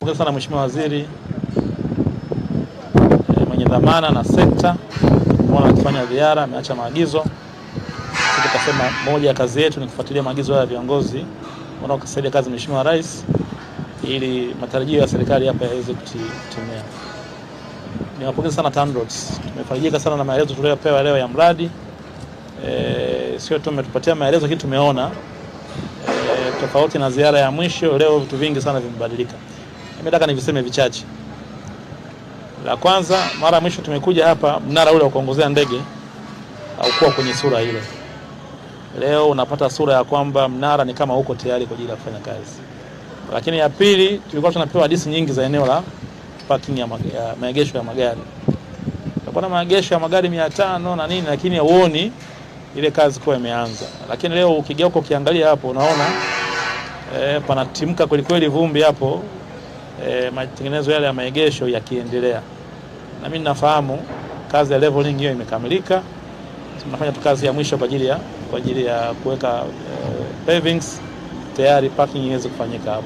Pongeza sana Mheshimiwa Waziri mwenye dhamana na sekta, mwana akifanya ziara, ameacha maagizo. Tukasema moja ya kazi yetu ni kufuatilia maagizo ya viongozi wanaosaidia kazi Mheshimiwa Rais ili matarajio ya serikali hapa yaweze kutimia. Niwapongeza sana TANROADS. Tumefarijika sana na maelezo tuliyopewa leo ya mradi. Sio tu umetupatia maelezo, lakini tumeona tofauti na ziara ya mwisho, leo vitu vingi sana vimebadilika. Nimetaka niviseme vichache. La kwanza, mara ya mwisho tumekuja hapa, mnara ule wa kuongozea ndege haukuwa kwenye sura ile. Leo unapata sura ya kwamba mnara ni kama uko tayari kwa ajili ya kufanya kazi. Lakini ya pili, tulikuwa tunapewa hadithi nyingi za eneo la parking ya maegesho ya magari. Tulikuwa na maegesho ya magari 500 na nini, lakini huoni ile kazi kwa imeanza. Lakini leo ukigeuka ukiangalia hapo unaona panatimka kweli kweli vumbi hapo, matengenezo yale ya maegesho yakiendelea. Na mimi nafahamu kazi ya leveling hiyo imekamilika. Tunafanya tu kazi ya mwisho kwa ajili ya kuweka pavings tayari parking iweze kufanyika hapo.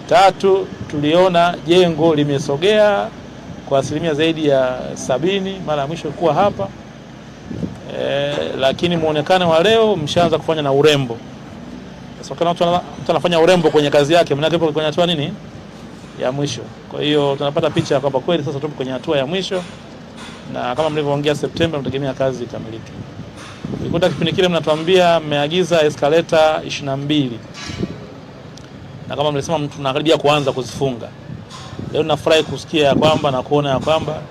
Tatu, tuliona jengo limesogea kwa asilimia zaidi ya 70 mara ya mwisho kuwa hapa. Lakini muonekano wa leo mshaanza kufanya na urembo. Sasa kana mtu anafanya urembo kwenye kazi yake, maana hapo kwenye hatua nini ya mwisho. Kwa hiyo tunapata picha kwamba kweli sasa tupo kwenye hatua ya mwisho, na kama mlivyoongea Septemba tunategemea kazi ikamilike. Nilikuta kipindi kile mnatuambia mmeagiza escalator 22. Na kama mlisema tunakaribia kuanza kuzifunga. Leo nafurahi kusikia kwamba na kuona ya kwamba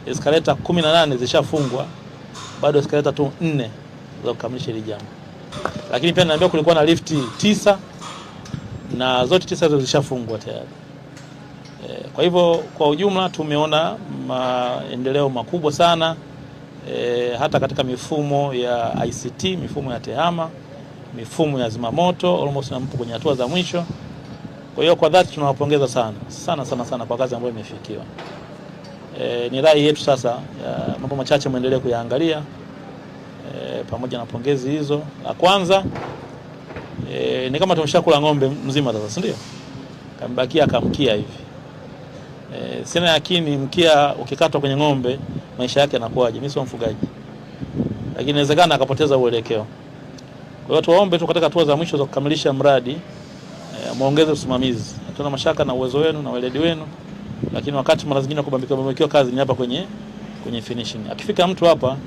escalator 18 zishafungwa, bado escalator tu 4 za kukamilisha hili jambo. Lakini pia naambia kulikuwa na lifti 9 na zote 9 hizo zishafungwa tayari. Kwa hivyo kwa ujumla tumeona maendeleo makubwa sana, hata katika mifumo ya ICT, mifumo ya TEHAMA, mifumo ya zimamoto, almost na mpo kwenye hatua za mwisho. Kwa hiyo kwa dhati tunawapongeza sana kwa kazi ambayo imefikiwa. Ni rai yetu sasa mambo machache muendelee kuyaangalia pamoja na pongezi hizo. La kwanza ni kama tumeshakula ng'ombe mzima sasa, si ndio? Kambakia kamkia hivi. Sina yakini mkia ukikatwa kwenye ng'ombe maisha yake yanakuaje. Mimi sio mfugaji, lakini inawezekana akapoteza uelekeo. Kwa hiyo tuwaombe tu katika hatua za mwisho za kukamilisha mradi muongeze usimamizi. Tuna mashaka na uwezo wenu na weledi wenu, lakini wakati mara zingine kubambikiwa kazi ni hapa kwenye finishing. Akifika mtu hapa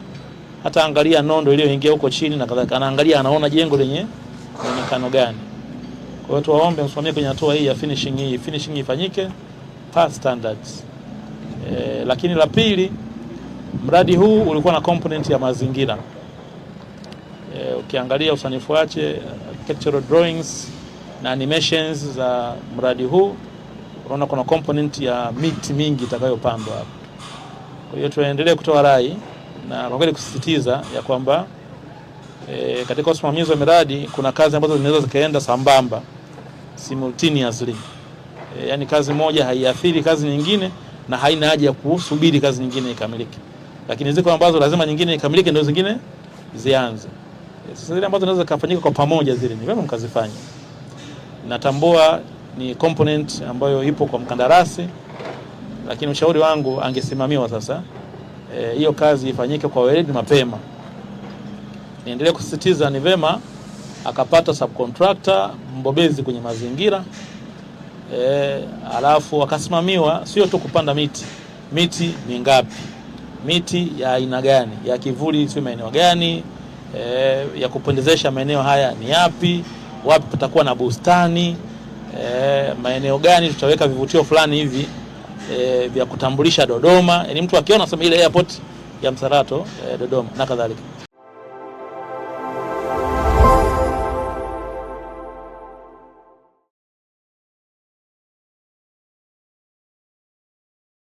hata angalia nondo iliyoingia huko chini na kadhalika, anaangalia anaona jengo lenye muonekano gani. Kwa hiyo tuwaombe msimamie kwenye hatua hii ya finishing ifanyike per standards. Lakini la pili, mradi huu ulikuwa na component ya mazingira. Ukiangalia usanifu wake, architectural drawings na animations za mradi huu, unaona kuna component ya miti mingi itakayopandwa hapa. Kwa hiyo tuendelee kutoa rai na kwa kweli kusisitiza ya kwamba katika usimamizi wa miradi kuna kazi ambazo zinaweza zikaenda sambamba simultaneously. Yani kazi moja haiathiri kazi nyingine na haina haja ya kusubiri kazi nyingine ikamilike. Lakini ziko ambazo lazima nyingine ikamilike ndio zingine zianze. Sasa zile ambazo zinaweza kufanyika kwa pamoja zile ni vyema mkazifanye. Natambua ni component ambayo ipo kwa mkandarasi, lakini ushauri wangu angesimamiwa sasa hiyo kazi ifanyike kwa weledi mapema. Niendelee kusisitiza ni vema akapata subcontractor mbobezi kwenye mazingira, alafu akasimamiwa sio tu kupanda miti ni ngapi, miti ya aina gani, ya kivuli sio maeneo gani, ya kupendezesha maeneo haya ni yapi, wapi patakuwa na bustani, maeneo gani tutaweka vivutio fulani hivi vya kutambulisha Dodoma. Yaani mtu akiona sema ile airport ya Msarato Dodoma na kadhalika.